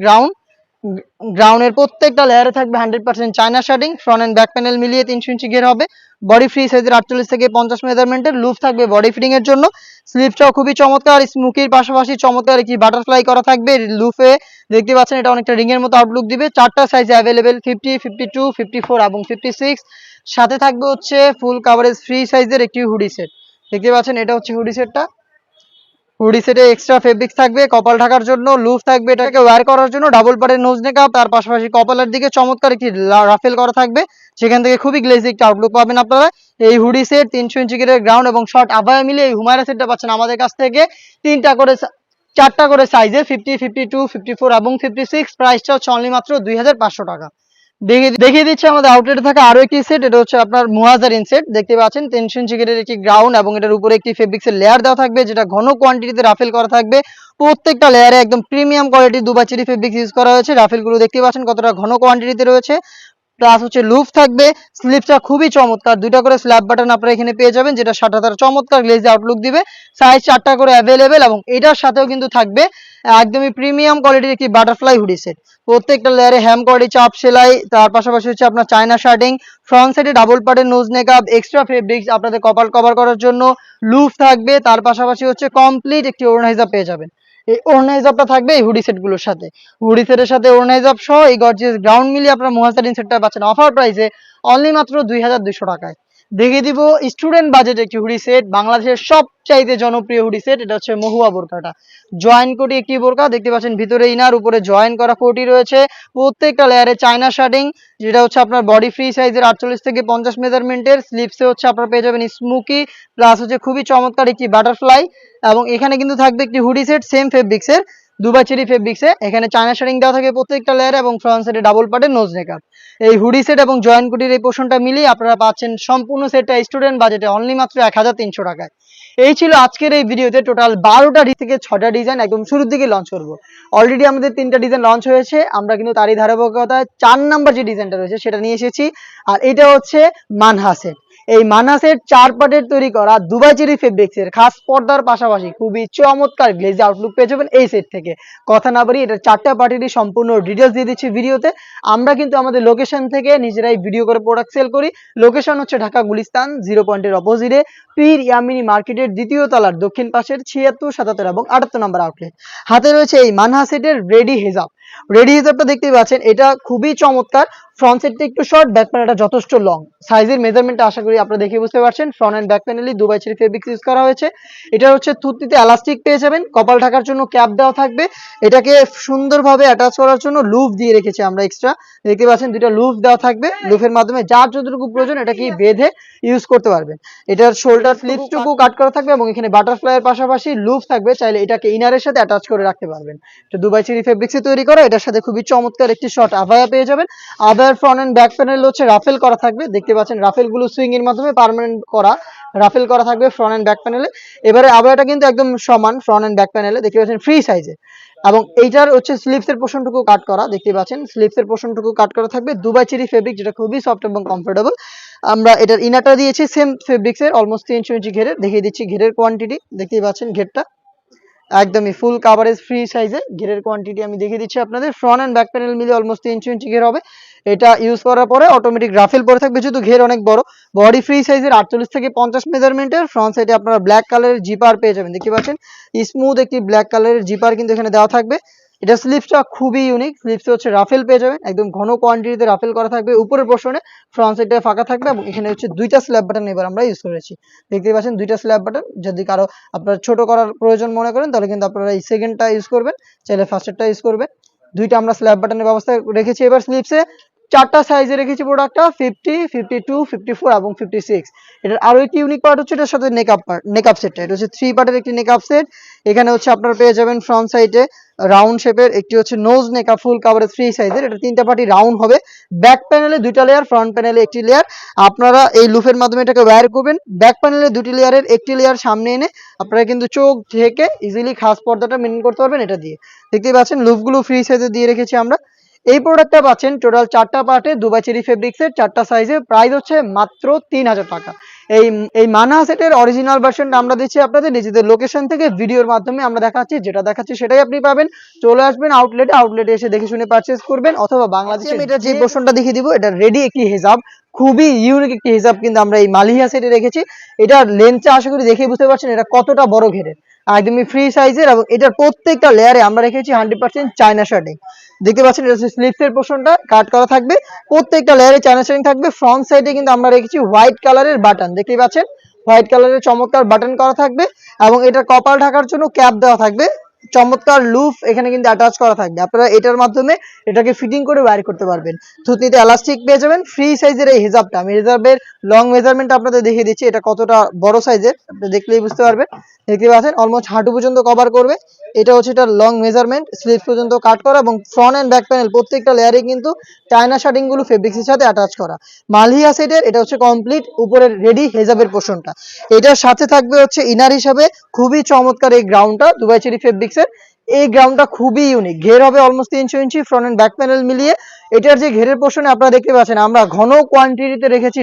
গ্রাউন্ডের প্রত্যেকটা লেয়ারে থাকবে 100% China শার্টিং, front end back panel মিলিয়ে 300 ইঞ্চি ঘের হবে। বডি ফ্রি সাইজের 48 থেকে 50 মেজারমেন্টের লুপ থাকবে বডি ফিটিং এর জন্য। স্লিভটাও খুবই চমৎকার, স্মুকির পাশাপাশি চমৎকার একটি বাটারফ্লাই করা থাকবে লুফে, দেখতে পাচ্ছেন এটা অনেকটা রিং এর মতো আউটলুক দিবে। চারটা সাইজে অ্যাভেলেবেল 50, 52, 54 এবং 56। সাথে থাকবে হচ্ছে ফুল কাভারেজ ফ্রি সাইজের একটি হুডি সেট, দেখতে পাচ্ছেন এটা হচ্ছে হুডি সেটটা। হুডি সেটে এক্সট্রা ফেব্রিক্স থাকবে কপাল ঢাকার জন্য, লুফ থাকবে এটাকে ওয়্যার করার জন্য, ডাবল পাড়ের নোজ নেকআপ, তার পাশাপাশি কপালের দিকে চমৎকার একটি রাফেল করা থাকবে, সেখান থেকে খুবই গ্লেজি একটা আউটলুক পাবেন আপনারা। এই হুডি সেট 300 ইঞ্চি করে গ্রাউন্ড এবং শর্ট আবায়া মিলে এই হুমায়রা সেটটা পাচ্ছেন আমাদের কাছ থেকে চারটা করে সাইজে 50, 52, 54 এবং 56। প্রাইসটা হচ্ছে অনলি মাত্র 2500 টাকা। দেখিয়ে দিচ্ছে আমাদের আউটলেটে থাকা আরো একটি সেট, এটা হচ্ছে আপনার মুহাজারিন সেট, দেখতে পাচ্ছেন 300 ইঞ্চি গ্রেডের একটি গ্রাউন্ড এবং এটার উপরে একটি ফেব্রিক্সের লেয়ার দেওয়া থাকবে, যেটা ঘন কোয়ান্টিটিতে রাফেল করা থাকবে। প্রত্যেকটা লেয়ারে একদম প্রিমিয়াম কোয়ালিটির দুবাচেরি ফেব্রিক্স ইউজ করা হয়েছে। রাফেলগুলো দেখতে পাচ্ছেন কতটা ঘন কোয়ান্টিটিতে রয়েছে, প্লাস হচ্ছে লুফ থাকবে। স্লিপটা খুবই চমৎকার, দুইটা করে স্ল্যাব বাটন আপনারা এখানে পেয়ে যাবেন, যেটা সাথে তার চমৎকার গ্লেজি আউটলুক দিবে। সাইজ 4টা করে অ্যাভেলেবেল এবং এটার সাথেও কিন্তু থাকবে একদমই প্রিমিয়াম কোয়ালিটির একটি বাটারফ্লাই হুডি সেট। প্রত্যেকটা লেয়ারে হ্যাম কোয়ালিটি চাপ সেলাই, তার পাশাপাশি হচ্ছে আপনার চায়না শার্টিং, ফ্রন্ট সাইডে ডাবল পার্টের নোজ নেকআপ, এক্সট্রা ফেব্রিক্স আপনাদের কপাল কভার করার জন্য, লুফ থাকবে, তার পাশাপাশি হচ্ছে কমপ্লিট একটি ওড়না হিজাব পেয়ে যাবেন। এই ওড়না হিজাবটা থাকবে এই হুডি সেট গুলোর সাথে, হুডি সেটের সাথে ওড়না হিজাব সহ এই গর্জিয়াস গ্রাউন্ড মিলিয়ে আপনার মুহাজারিন সেটটা পাচ্ছেন অফার প্রাইসে অনলি মাত্র 2200 টাকায়। দেখিয়ে দিব স্টুডেন্ট বাজেট একটি হুডি সেট, বাংলাদেশের সবচাইতে জনপ্রিয় হুডি সেট, এটা হচ্ছে মহুয়া বোরকাটা। জয়েন কোটি একটি বোরকা, দেখতে পাচ্ছেন ভিতরে ইনার, উপরে জয়েন করা কোটি রয়েছে, প্রত্যেকটা লেয়ারে চায়না শার্টিং, যেটা হচ্ছে আপনার বডি ফ্রি সাইজের 48 থেকে 50 মেজারমেন্টের। স্লিপসে হচ্ছে আপনারা পেয়ে যাবেন স্মুকি, প্লাস হচ্ছে খুবই চমৎকার একটি বাটারফ্লাই, এবং এখানে কিন্তু থাকবে একটি হুডি সেট সেম ফেব্রিক্সের, দুবাই চেরি ফেব্রিক্সে। এখানে চায়না শার্টিং দেওয়া থাকে প্রত্যেকটা লেয়ারে এবং ফ্রন্ট সাইডে ডাবল পার্টের নোজ নেকআপ। এই হুডি সেট এবং জয়েন্ট কুটির এই পোর্শনটা মিলিয়ে আপনারা পাচ্ছেন সম্পূর্ণ সেটটা স্টুডেন্ট বাজেটে অনলি মাত্র 1300 টাকায়। এই ছিল আজকের এই ভিডিওতে টোটাল 12টা থেকে 6টা ডিজাইন একদম শুরুর দিকে লঞ্চ করব। অলরেডি আমাদের 3টা ডিজাইন লঞ্চ হয়েছে, আমরা কিন্তু তারই ধারাবাহিকতায় 4 নাম্বার যে ডিজাইনটা রয়েছে সেটা নিয়ে এসেছি। আর এটা হচ্ছে মানহা সেট। এই মানহা সেট 4 পার্টের তৈরি করা দুবাই চেরি ফেব্রিক্সের খাস পর্দার পাশাপাশি খুবই চমৎকার গ্লেজি আউটলুক পেয়ে যাবেন এই সেট থেকে। কথা না বাড়ি এটা 4টা পার্টিরই সম্পূর্ণ ডিটেলস দিয়ে দিচ্ছি ভিডিওতে। আমরা কিন্তু আমাদের লোকেশন থেকে নিজেরাই ভিডিও করে প্রোডাক্ট সেল করি। লোকেশন হচ্ছে ঢাকা গুলিস্তান 0 পয়েন্টের অপোজিটে পীর ইয়ামিনী মার্কেটের দ্বিতীয় তলার দক্ষিণ পাশের 76, 77 এবং 78 নম্বর আউটলেট। হাতে রয়েছে এই মানহা সেটের রেডি হিজাব। রেডি হিজাবটা দেখতেই পাচ্ছেন, এটা খুবই চমৎকার। ফ্রন্ট সাইডটা একটু শর্ট, ব্যাক প্যানেলটা যথেষ্ট লং। সাইজের মেজারমেন্টটা আশা করি আপনারা দেখে বুঝতে পারছেন। ফ্রন্ট এন্ড ব্যাক প্যানেলই দুবাই চেরি ফেব্রিক্স ইউজ করা হয়েছে। এটা হচ্ছে থুতনিতে এলাস্টিক পেয়ে যাবেন, কপাল ঢাকার জন্য ক্যাপ দেওয়া থাকবে। এটাকে সুন্দরভাবে অ্যাটাচ করার জন্য লুফ দিয়ে রেখেছি আমরা এক্সট্রা, দেখতে পাচ্ছেন দুইটা লুফ দেওয়া থাকবে। লুফের মাধ্যমে যার যতটুকু প্রয়োজন এটাকে বেঁধে ইউজ করতে পারবেন। এটার শোল্ডার স্লিপসটুকু কাট করা থাকবে এবং এখানে বাটারফ্লাইয়ের পাশাপাশি লুফ থাকবে, চাইলে এটাকে ইনারের সাথে অ্যাটাচ করে রাখতে পারবেন। এটা দুবাই চেরি ফেব্রিক্সে তৈরি করা, এটার সাথে খুবই চমৎকার একটি শর্ট আভায়া পেয়ে যাবেন। আভায়ার ফ্রন্ট এন্ড ব্যাক প্যানেল হচ্ছে রাফেল করা থাকবে, দেখতে পাচ্ছেন রাফেল গুলো সুইং এর মাধ্যমে পার্মানেন্ট করা রাফেল করা থাকবে ফ্রন্ট এন্ড ব্যাক প্যানেলে। এবারে আভায়াটা কিন্তু একদম সমান ফ্রন্ট এন্ড ব্যাক প্যানেলে, দেখতে পাচ্ছেন ফ্রি সাইজে। এবং এইটার হচ্ছে স্লিভস এর পোর্শনটুকু কাট করা, দেখতে পাচ্ছেন স্লিভস এর পোর্শনটুকু কাট করা থাকবে দুবাই চেরি ফেব্রিক, যেটা খুবই সফট এবং কমফোর্টেবল। আমরা এটার ইনারটা দিয়েছি সেম ফেব্রিক্স এর অলমোস্ট 300 ইঞ্চি ঘেরের, দেখিয়ে দিচ্ছি ঘেরের কোয়ান্টিটি, দেখতেই পাচ্ছেন ঘেরটা একদমই ফুল কাভারেজ ফ্রি সাইজে। ঘেরের কোয়ান্টিটি আমি দেখিয়ে দিচ্ছি আপনাদের, ফ্রন্ট এন্ড ব্যাক প্যানেল মিলে অলমোস্ট 300 ইঞ্চি ঘের হবে। এটা ইউজ করার পরে অটোমেটিক রাফেল পরে থাকবে, যেহেতু ঘের অনেক বড়। বডি ফ্রি সাইজের 48 থেকে 50 মেজারমেন্টের। ফ্রন্ট সাইডে আপনারা ব্ল্যাক কালারের জিপার পেয়ে যাবেন, দেখতে পাচ্ছেন স্মুথ একটি ব্ল্যাক কালারের জিপার কিন্তু এখানে দেওয়া থাকবে। এটা স্লিপসটা খুবই ইউনিক, স্লিপসে হচ্ছে রাফেল পেয়ে যাবেন, একদম ঘন কোয়ান্টিটিতে রাফেল করা থাকবে উপরের পোর্শনে। ফ্রন্ট সাইডটা ফাঁকা থাকবে এবং এখানে হচ্ছে দুইটা স্ল্যাব বাটন এবার আমরা ইউজ করেছি, দেখতে পাচ্ছেন দুইটা স্ল্যাব বাটন। যদি কারো আপনার ছোট করার প্রয়োজন মনে করেন তাহলে কিন্তু আপনারা এই সেকেন্ডটা ইউজ করবেন, চাইলে ফার্স্টেরটা ইউজ করবেন। দুইটা আমরা স্ল্যাব বাটনের ব্যবস্থা রেখেছি। এবার স্লিপসে 4টা সাইজে রেখেছি প্রোডাক্টটা, 50, 52, 54 এবং 56। এটার আরো একটি ইউনিক পার্ট হচ্ছে এটার সাথে নেকআপ সেটটা, এটা হচ্ছে 3 পার্টের একটি নেকআপ সেট। এখানে হচ্ছে আপনারা পেয়ে যাবেন ফ্রন্ট সাইডে রাউন্ড শেপের একটি হচ্ছে নোজ নেকআপ ফুল কাভারেজ ফ্রি সাইজের, এটা 3টা পার্টি রাউন্ড হবে। ব্যাক প্যানেলে 2টা লেয়ার, ফ্রন্ট প্যানেলে একটি লেয়ার। আপনারা এই লুফের মাধ্যমে এটাকে ওয়্যার করবেন। ব্যাক প্যানেলে 2টি লেয়ারের একটি লেয়ার সামনে এনে আপনারা কিন্তু চোখ ঢেকে ইজিলি খাস পর্দাটা মেনটেন করতে পারবেন এটা দিয়ে। দেখতেই পাচ্ছেন লুফগুলো ফ্রি সাইজে দিয়ে রেখেছি আমরা। এই প্রোডাক্টটা পাচ্ছেন টোটাল 4টা পার্টে দুবাই চেরি ফেব্রিক্সের 4টা সাইজে, প্রাইস হচ্ছে মাত্র 3000 টাকা। এই এই মানহা সেটের অরিজিনাল ভার্সনটা আমরা দিচ্ছি আপনাদের নিজেদের লোকেশন থেকে, ভিডিওর মাধ্যমে আমরা দেখাচ্ছি, যেটা দেখাচ্ছি সেটাই আপনি পাবেন। চলে আসবেন আউটলেটে এসে দেখে শুনে পারচেজ করবেন, অথবা বাংলাদেশে আমি এটা যে পোর্শনটা দেখিয়ে দিব, এটা রেডি একটি হিজাব, খুবই ইউনিক একটি হিজাব কিন্তু আমরা এই মালিহা সেটে রেখেছি। এটার লেন্থটা আশা করি দেখে বুঝতে পারছেন এটা কতটা বড় ঘেরের, একদমই ফ্রি সাইজের, এবং এটার প্রত্যেকটা লেয়ারে আমরা রেখেছি 100% চায়না শার্টিং। দেখতে পাচ্ছেন এটা হচ্ছে স্লিপসের পোর্শনটা কাট করা থাকবে, প্রত্যেকটা লেয়ারে চায়না শার্টিং থাকবে। ফ্রন্ট সাইডে কিন্তু আমরা রেখেছি হোয়াইট কালারের বাটন, দেখতেই পাচ্ছেন হোয়াইট কালারের চমৎকার বাটন করা থাকবে, এবং এটার কপাল ঢাকার জন্য ক্যাপ দেওয়া থাকবে, চমৎকার লুফ এখানে কিন্তু অ্যাটাচ করা থাকবে। আপনারা এটার মাধ্যমে এটাকে ফিটিং করে ওয়্যার করতে পারবেন। থুতনিতে এলাস্টিক পেয়ে যাবেন। ফ্রি সাইজের এই হিজাবটা, আমি হিজাবের লং মেজারমেন্ট আপনাদের দেখিয়ে দিচ্ছি, এটা কতটা বড় সাইজের আপনি দেখলেই বুঝতে পারবেন। দেখতে পাচ্ছেন অলমোস্ট হাঁটু পর্যন্ত কভার করবে, এটা হচ্ছে এটার লং মেজারমেন্ট, স্লিভ পর্যন্ত কাট করা, এবং ফ্রন্ট এন্ড ব্যাক প্যানেল প্রত্যেকটা লেয়ারে কিন্তু চায়না শার্টিং গুলো ফেব্রিক্সের সাথে অ্যাটাচ করা। মালহিয়া সেটের এটা হচ্ছে কমপ্লিট উপরের রেডি হিজাবের পোর্শনটা। এটার সাথে থাকবে হচ্ছে ইনার হিসাবে খুবই চমৎকার এই গ্রাউন্ডটা দুবাই চেরি ফেব্রিক্সের। এই গ্রাউন্ডটা খুবই ইউনিক, ঘের হবে অলমোস্ট 300 ইঞ্চি, ফ্রন্ট এন্ড ব্যাক প্যানেল মিলিয়ে। এটার যে ঘেরের পোর্শনে আপনারা দেখতে পাচ্ছেন আমরা ঘন কোয়ান্টিটিতে রেখেছি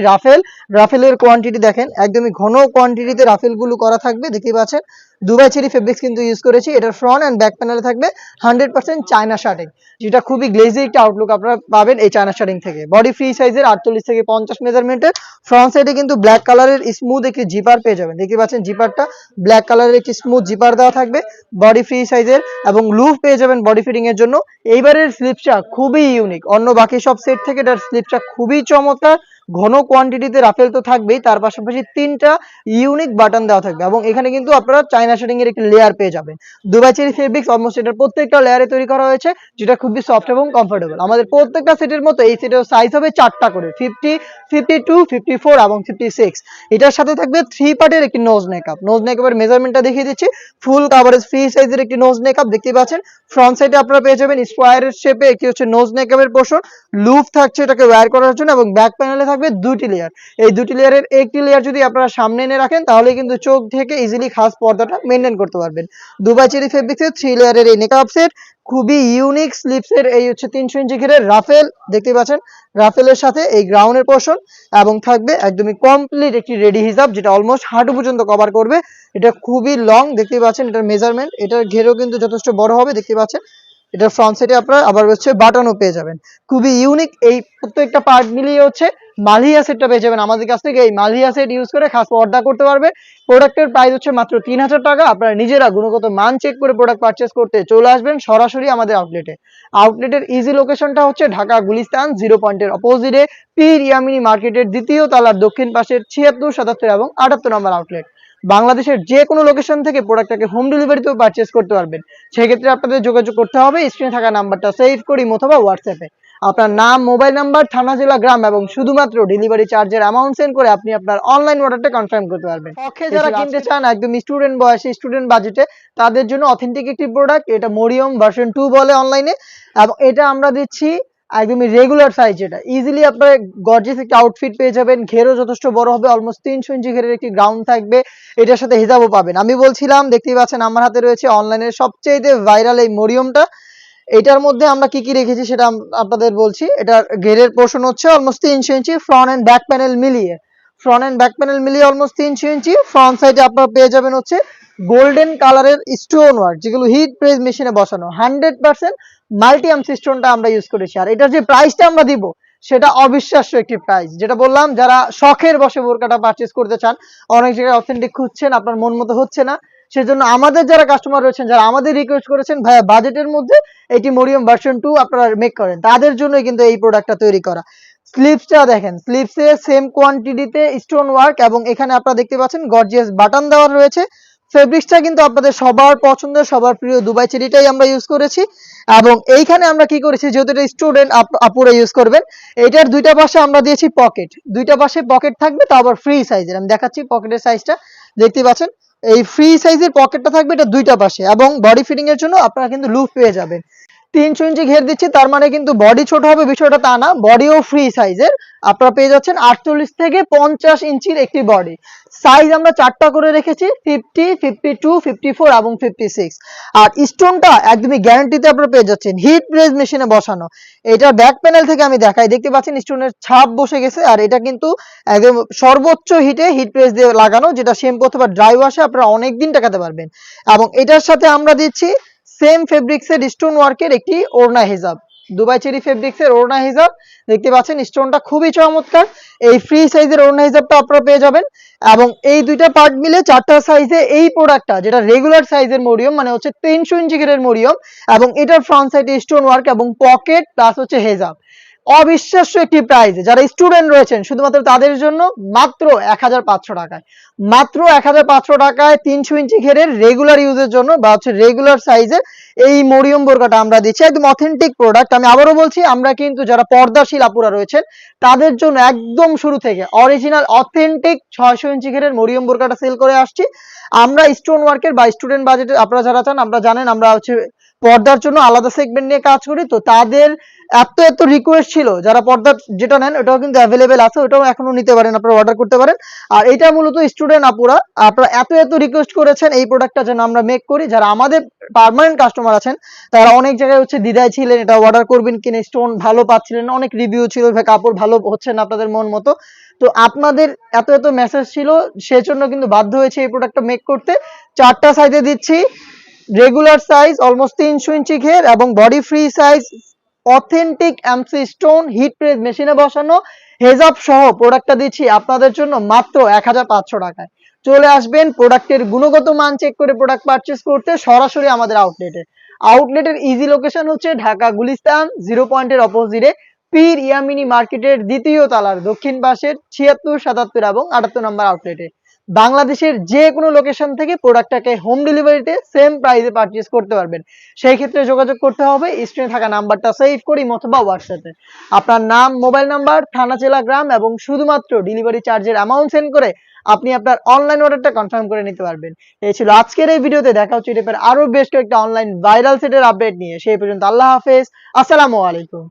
রাফেলের কোয়ান্টিটি দেখেন, একদমই ঘন কোয়ান্টিটিতে রাফেল গুলো করা থাকবে। দেখতে পাচ্ছেন দুবাই চেরি ফেব্রিক্স কিন্তু ইউজ করেছি। এটার ফ্রন্ট এন্ড ব্যাক প্যানেলে থাকবে 100% চায়না শার্টিং, যেটা খুবই গ্লেজি একটা আউটলুক আপনারা পাবেন এই চায়না শার্টিং থেকে। বডি ফ্রি সাইজের 48 থেকে 50 মেজারমেন্টের। ফ্রন্ট সাইডে কিন্তু ব্ল্যাক কালারের স্মুথ একটি জিপার পেয়ে যাবেন, দেখতে পাচ্ছেন জিপারটা ব্ল্যাক কালারের একটি স্মুথ জিপার দেওয়া থাকবে, বডি ফ্রি সাইজের, এবং লুফ পেয়ে যাবেন বডি ফিটিং এর জন্য। এইবারের স্লিপসটা খুবই ইউনিক, অন্য বাকি সব সেট থেকে এটার স্লিপসটা খুবই চমৎকার। ঘন কোয়ান্টিটিতে রাফেল তো থাকবেই, তার পাশাপাশি 3টা ইউনিক বাটন দেওয়া থাকবে, এবং এখানে কিন্তু আপনারা চায়না শার্টিং এর একটি লেয়ার পেয়ে যাবেন। দুবাই চেরি ফেব্রিক্স অলমোস্ট এটার প্রত্যেকটা লেয়ারে তৈরি করা হয়েছে, যেটা খুবই সফট এবং কমফোর্টেবল। আমাদের প্রত্যেকটা সেটের মতো এই সেটের সাইজ হবে 4টা করে, 50, 52, 54 এবং 56। এটার সাথে থাকবে 3 পার্টের একটি নোজ মেকআপ। নোজ মেকআপের মেজারমেন্টটা দেখিয়ে দিচ্ছি, ফুল কাভারেজ ফ্রি সাইজের একটি নোজ মেকআপ। দেখতে পাচ্ছেন ফ্রন্ট সাইডে আপনারা পেয়ে যাবেন স্কোয়ারের শেপে একটি হচ্ছে নোজ মেকআপের পোর্শন, লুফ থাকছে এটাকে ওয়্যার করার জন্য, এবং ব্যাক প্যানেলে থাকবে 2টি লেয়ার। এই 2টি লেয়ারের একটি লেয়ার যদি আপনারা সামনে এনে রাখেন তাহলে কিন্তু চোখ থেকে ইজিলি খাস পর্দাটা মেনটেন করতে পারবেন। দুবাই চেরি ফেব্রিক্সের 3 লেয়ারের এই মেকআপ সেট, খুবই ইউনিক স্লিপসের এই হচ্ছে 300 ইঞ্চি ঘিরের রাফেল, দেখতে পাচ্ছেন রাফেলের সাথে এই গ্রাউন্ডের পোর্শন, এবং থাকবে একদমই কমপ্লিট একটি রেডি হিজাব, যেটা অলমোস্ট হাঁটু পর্যন্ত কভার করবে। এটা খুবই লং, দেখতে পাচ্ছেন এটার মেজারমেন্ট, এটার ঘেরও কিন্তু যথেষ্ট বড় হবে। দেখতে পাচ্ছেন এটার ফ্রন্ট সাইডে আপনারা আবার হচ্ছে বাটনও পেয়ে যাবেন, খুবই ইউনিক। এই প্রত্যেকটা পার্ট মিলিয়ে হচ্ছে মালহিয়া সেটটা পেয়ে যাবেন আমাদের কাছ থেকে। এই মালহিয়া সেট ইউজ করে খাস পর্দা করতে পারবে। প্রোডাক্টের প্রাইস হচ্ছে মাত্র 3000 টাকা। আপনারা নিজেরা গুণগত মান চেক করে প্রোডাক্ট পারচেস করতে চলে আসবেন সরাসরি আমাদের আউটলেটের ইজি লোকেশনটা হচ্ছে ঢাকা গুলিস্তান 0 পয়েন্টের অপোজিটে পীর ইয়ামিনী মার্কেটের দ্বিতীয় তলার দক্ষিণ পাশের 76, 77 এবং 78 নম্বর আউটলেট। বাংলাদেশের যে কোনো লোকেশন থেকে প্রোডাক্টটাকে হোম ডেলিভারিতেও পারচেস করতে পারবেন। সেক্ষেত্রে আপনাদের যোগাযোগ করতে হবে স্ক্রিনে থাকা নাম্বারটা সেভ করি অথবা হোয়াটসঅ্যাপে আপনার নাম, মোবাইল নাম্বার, থানা, জেলা, গ্রাম এবং শুধুমাত্র ডেলিভারি চার্জের অ্যামাউন্ট সেন্ড করে আপনি আপনার অনলাইন অর্ডারটা কনফার্ম করতে পারবেন। শখে যারা কিনতে চান একদম স্টুডেন্ট বয়সে, স্টুডেন্ট বাজেটে, তাদের জন্য অথেন্টিক একটি প্রোডাক্ট, এটা মরিয়ম ভার্সন 2 বলে অনলাইনে, এবং এটা আমরা দিচ্ছি একদমই রেগুলার সাইজ, যেটা ইজিলি আপনারা গর্জিয়াস একটা আউটফিট পেয়ে যাবেন। ঘেরও যথেষ্ট বড় হবে, অলমোস্ট 300 ইঞ্চি ঘেরের একটি গ্রাউন্ড থাকবে, এটার সাথে হিজাবও পাবেন। আমি বলছিলাম দেখতেই পাচ্ছেন আমার হাতে রয়েছে অনলাইনের সবচেয়ে ভাইরাল এই মরিয়মটা। এটার মধ্যে আমরা কি কি রেখেছি সেটা আপনাদের বলছি। এটার ঘেরের পোর্শন হচ্ছে অলমোস্ট 300 ইঞ্চি, ফ্রন্ট এন্ড ব্যাক প্যানেল মিলিয়ে অলমোস্ট 300 ইঞ্চি। ফ্রন্ট সাইডে আপনারা পেয়ে যাবেন হচ্ছে গোল্ডেন কালারের স্টোন ওয়ার্ক, যেগুলো হিট প্রেস মেশিনে বসানো 100% মাল্টি আর্মস স্টোনটা আমরা ইউজ করেছি। আর এটার যে প্রাইসটা আমরা দিব সেটা অবিশ্বাস্য একটি প্রাইস, যেটা বললাম যারা শখের বসে বোরকাটা পারচেজ করতে চান, অনেক জায়গায় অথেন্টিক খুঁজছেন, আপনার মন মতো হচ্ছে না, সেজন্য আমাদের যারা কাস্টমার রয়েছেন, যারা আমাদের রিকোয়েস্ট করেছেন ভাইয়া বাজেটের মধ্যে এটি মরিয়ম ভার্সন 2 আপনারা মেক করেন, তাদের জন্যই কিন্তু এই প্রোডাক্টটা তৈরি করা। স্লিপসটা দেখেন, স্লিপসে সেম কোয়ান্টিটিতে স্টোন ওয়ার্ক, এবং এখানে আপনারা দেখতে পাচ্ছেন গর্জিয়াস বাটন দেওয়া রয়েছে। ফেব্রিক্সটা কিন্তু আপনাদের সবার পছন্দের, সবার প্রিয় দুবাই চেরিটাই আমরা ইউজ করেছি। এবং এইখানে আমরা কি করেছি, যেহেতু এটা স্টুডেন্ট আপুরা ইউজ করবেন, এটার দুইটা পাশে আমরা দিয়েছি পকেট, দুইটা পাশে পকেট থাকবে, তা আবার ফ্রি সাইজের। আমি দেখাচ্ছি পকেটের সাইজটা, দেখতে পাচ্ছেন এই ফ্রি সাইজের পকেটটা থাকবে এটা দুইটা পাশে, এবং বডি ফিটিং এর জন্য আপনারা কিন্তু লুপ পেয়ে যাবেন। 300 ইঞ্চি ঘের দিচ্ছি, তার মানে কিন্তু বডি ছোট হবে বিষয়টা তা না, বডিও ফ্রি সাইজের। আপনারা পেয়ে যাচ্ছেন 48 থেকে 50 ইঞ্চির একটি বডি। সাইজ আমরা চারটা করে রেখেছি, 50, 52, 54 এবং 56। আর স্টোনটা একদমই গ্যারান্টিতে আপনারা পেয়ে যাচ্ছেন, হিট প্রেস মেশিনে বসানো। এটার ব্যাক প্যানেল থেকে আমি দেখাই, দেখতে পাচ্ছেন স্টোনের ছাপ বসে গেছে। আর এটা কিন্তু একদম সর্বোচ্চ হিটে হিট প্রেস দিয়ে লাগানো, যেটা শ্যাম্পু অথবা ড্রাই ওয়াশে আপনারা অনেকদিন টাকাতে পারবেন। এবং এটার সাথে আমরা দিচ্ছি সেম ফেব্রিক্সের স্টোন ওয়ার্কের একটি ওড়না হিজাব, দুবাই চেরি ফেব্রিক্সের ওড়না হিজাব। দেখতে পাচ্ছেন স্টোনটা খুবই চমৎকার। এই ফ্রি সাইজের ওড়না হিজাবটা আপনারা পেয়ে যাবেন। এবং এই দুইটা পার্ট মিলে চারটা সাইজে এই প্রোডাক্টটা, যেটা রেগুলার সাইজের মরিয়ম, মানে হচ্ছে 300 ইঞ্চি ঘেরের মরিয়ম, এবং এটার ফ্রন্ট সাইডে স্টোন ওয়ার্ক এবং পকেট প্লাস হচ্ছে হেজাব, অবিশ্বাস্য একটি প্রাইস। যারা স্টুডেন্ট রয়েছেন শুধুমাত্র তাদের জন্য মাত্র 1500 টাকায়, মাত্র 1500 টাকায় 300 ইঞ্চি ঘেরের রেগুলার ইউজের জন্য বা হচ্ছে রেগুলার সাইজের এই মরিয়ম বোরকাটা আমরা দিচ্ছি। একদম অথেন্টিক প্রোডাক্ট। আমি আবারও বলছি, আমরা কিন্তু যারা পর্দাশীল আপুরা রয়েছেন তাদের জন্য একদম শুরু থেকে অরিজিনাল অথেন্টিক 600 ইঞ্চি ঘেরের মরিয়ম বোরকাটা সেল করে আসছি। আমরা স্টোন ওয়ার্কের বা স্টুডেন্ট বাজেটে আপনারা যারা চান, আমরা জানেন আমরা হচ্ছে পর্দার জন্য আলাদা সেগমেন্ট নিয়ে কাজ করি, তো তাদের এত রিকোয়েস্ট ছিল, যারা পর্দা যেটা নেন ওটাও কিন্তু অ্যাভেলেবেল আছে, ওটাও এখনো নিতে পারেন, আপনারা অর্ডার করতে পারেন। আর এটা মূলত স্টুডেন্ট আপুরা আপনারা এত রিকোয়েস্ট করেছেন এই প্রোডাক্টটা যেন আমরা মেক করি। যারা আমাদের পার্মানেন্ট কাস্টমার আছেন তারা অনেক জায়গায় হচ্ছে দ্বিধায় ছিলেন, এটা অর্ডার করবেন কিনা, স্টোন ভালো পাচ্ছিলেন না, অনেক রিভিউ ছিল, কাপড় ভালো হচ্ছে না আপনাদের মন মতো। তো আপনাদের এত মেসেজ ছিল, সেজন্য কিন্তু বাধ্য হয়েছে এই প্রোডাক্টটা মেক করতে। চারটা সাইজে দিচ্ছি, রেগুলার সাইজ অলমোস্ট 300 ইঞ্চি ঘের এবং body free size, authentic MC stone hit press মেশিনে বসানো, হেজাব সহ প্রোডাক্টটা দিচ্ছি আপনাদের জন্য মাত্র 1500 টাকায়। চলে আসবেন প্রোডাক্টের গুণগত মান চেক করে প্রোডাক্ট পারচেজ করতে সরাসরি আমাদের আউটলেটে। আউটলেটের ইজি লোকেশন হচ্ছে ঢাকা গুলিস্তান 0 পয়েন্টের অপোজিটে পীর ইয়ামিনী মার্কেটের দ্বিতীয় তালার দক্ষিণ পাশের 76, 77 এবং 78 নম্বর আউটলেটে। বাংলাদেশের যে কোনো লোকেশন থেকে প্রোডাক্টটাকে হোম ডেলিভারিতে সেম প্রাইসে পারচেজ করতে পারবেন। সেই ক্ষেত্রে যোগাযোগ করতে হবে স্ক্রিনে থাকা নাম্বারটা সেভ করি অথবা হোয়াটসঅ্যাপে আপনার নাম, মোবাইল নাম্বার, থানা, জেলা, গ্রাম এবং শুধুমাত্র ডেলিভারি চার্জের অ্যামাউন্ট সেন্ড করে আপনি আপনার অনলাইন অর্ডারটা কনফার্ম করে নিতে পারবেন। এই ছিল আজকের এই ভিডিওতে। দেখা হচ্ছে এই টাইপের আরো বেশ কয়েকটা অনলাইন ভাইরাল সেটের আপডেট নিয়ে। সেই পর্যন্ত আল্লাহ হাফেজ, আসসালামু আলাইকুম।